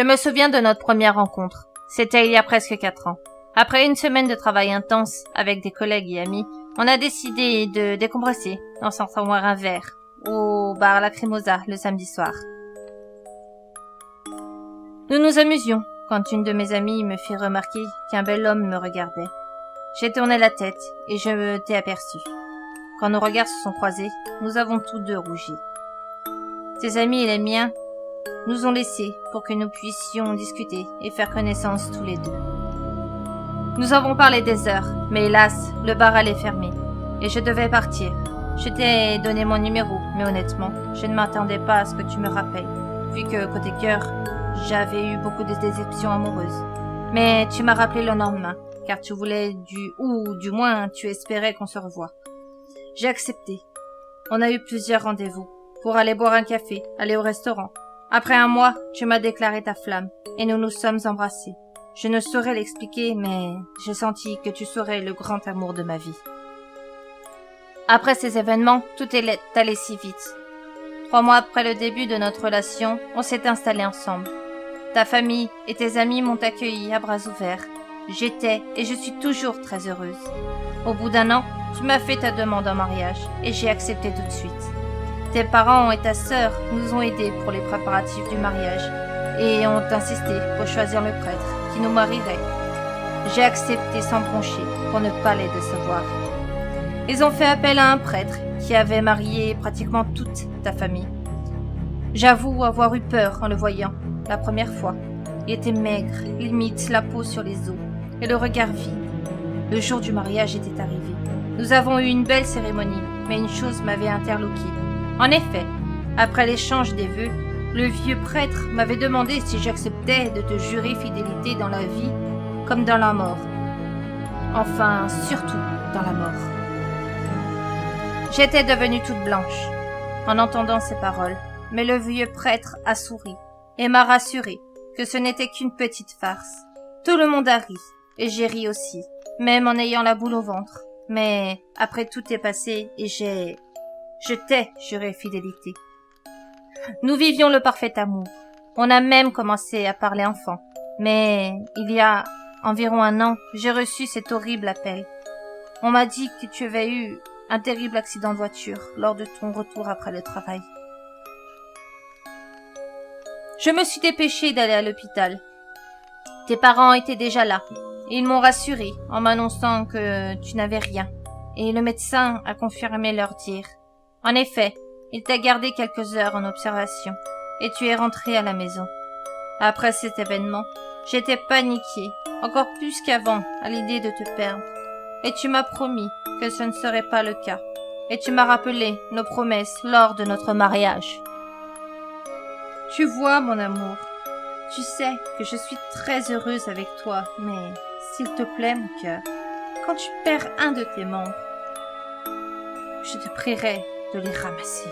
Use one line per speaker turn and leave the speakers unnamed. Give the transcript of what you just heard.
Je me souviens de notre première rencontre. C'était il y a presque 4 ans. Après une semaine de travail intense avec des collègues et amis, on a décidé de décompresser en s'en boire un verre au bar Lacrimosa le samedi soir. Nous nous amusions quand une de mes amies me fit remarquer qu'un bel homme me regardait. J'ai tourné la tête et je t'ai aperçu. Quand nos regards se sont croisés, nous avons tous deux rougi. Ses amis et les miens nous ont laissés pour que nous puissions discuter et faire connaissance tous les deux. Nous avons parlé des heures, mais hélas, le bar allait fermer et je devais partir. Je t'ai donné mon numéro, mais honnêtement, je ne m'attendais pas à ce que tu me rappelles, vu que côté cœur, j'avais eu beaucoup de déceptions amoureuses. Mais tu m'as rappelé le lendemain, car tu voulais ou du moins tu espérais qu'on se revoie. J'ai accepté. On a eu plusieurs rendez-vous pour aller boire un café, aller au restaurant. Après un mois, tu m'as déclaré ta flamme et nous nous sommes embrassés. Je ne saurais l'expliquer, mais j'ai senti que tu serais le grand amour de ma vie. Après ces événements, tout est allé si vite. 3 mois après le début de notre relation, on s'est installés ensemble. Ta famille et tes amis m'ont accueilli à bras ouverts. J'étais et je suis toujours très heureuse. Au bout d'1 an, tu m'as fait ta demande en mariage et j'ai accepté tout de suite. Tes parents et ta sœur nous ont aidés pour les préparatifs du mariage et ont insisté pour choisir le prêtre qui nous marierait. J'ai accepté sans broncher pour ne pas les décevoir. Ils ont fait appel à un prêtre qui avait marié pratiquement toute ta famille. J'avoue avoir eu peur en le voyant la première fois. Il était maigre, limite la peau sur les os et le regard vide. Le jour du mariage était arrivé. Nous avons eu une belle cérémonie, mais une chose m'avait interloqué. En effet, après l'échange des vœux, le vieux prêtre m'avait demandé si j'acceptais de te jurer fidélité dans la vie comme dans la mort. Enfin, surtout dans la mort. J'étais devenue toute blanche en entendant ces paroles, mais le vieux prêtre a souri et m'a rassuré que ce n'était qu'une petite farce. Tout le monde a ri, et j'ai ri aussi, même en ayant la boule au ventre. Mais après tout est passé et je t'ai juré fidélité. Nous vivions le parfait amour. On a même commencé à parler enfant. Mais il y a environ 1 an, j'ai reçu cet horrible appel. On m'a dit que tu avais eu un terrible accident de voiture lors de ton retour après le travail. Je me suis dépêchée d'aller à l'hôpital. Tes parents étaient déjà là. Ils m'ont rassurée en m'annonçant que tu n'avais rien. Et le médecin a confirmé leur dire. En effet, il t'a gardé quelques heures en observation et tu es rentrée à la maison. Après cet événement, j'étais paniquée, encore plus qu'avant, à l'idée de te perdre. Et tu m'as promis que ce ne serait pas le cas. Et tu m'as rappelé nos promesses lors de notre mariage. Tu vois, mon amour, tu sais que je suis très heureuse avec toi, mais s'il te plaît, mon cœur, quand tu perds un de tes membres, je te prierai de les ramasser.